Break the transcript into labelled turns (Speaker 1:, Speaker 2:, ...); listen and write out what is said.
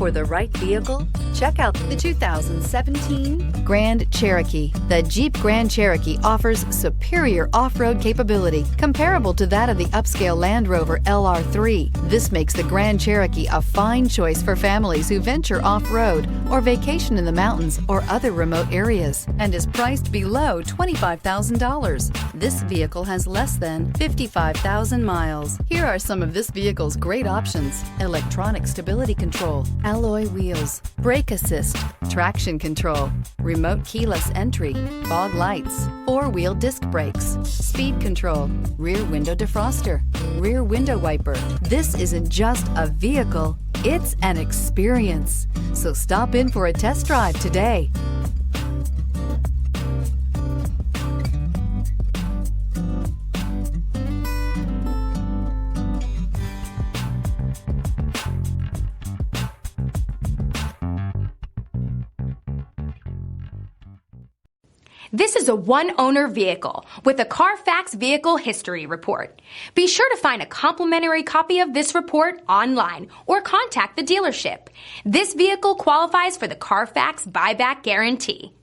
Speaker 1: For the right vehicle, check out the 2017 Grand Cherokee. The Jeep Grand Cherokee offers superior off-road capability comparable to that of the upscale Land Rover LR3. This makes the Grand Cherokee a fine choice for families who venture off-road or vacation in the mountains or other remote areas, and is priced below $25,000. This vehicle has less than 55,000 miles. Here are some of this vehicle's great options: electronic stability control, alloy wheels, brake assist, traction control, remote keyless entry, fog lights, four-wheel disc brakes, speed control, rear window defroster, rear window wiper. This isn't just a vehicle, it's an experience. So stop in for a test drive today.
Speaker 2: This is a one-owner vehicle with a CARFAX Vehicle History Report. Be sure to find a complimentary copy of this report online or contact the dealership. This vehicle qualifies for the CARFAX Buyback Guarantee.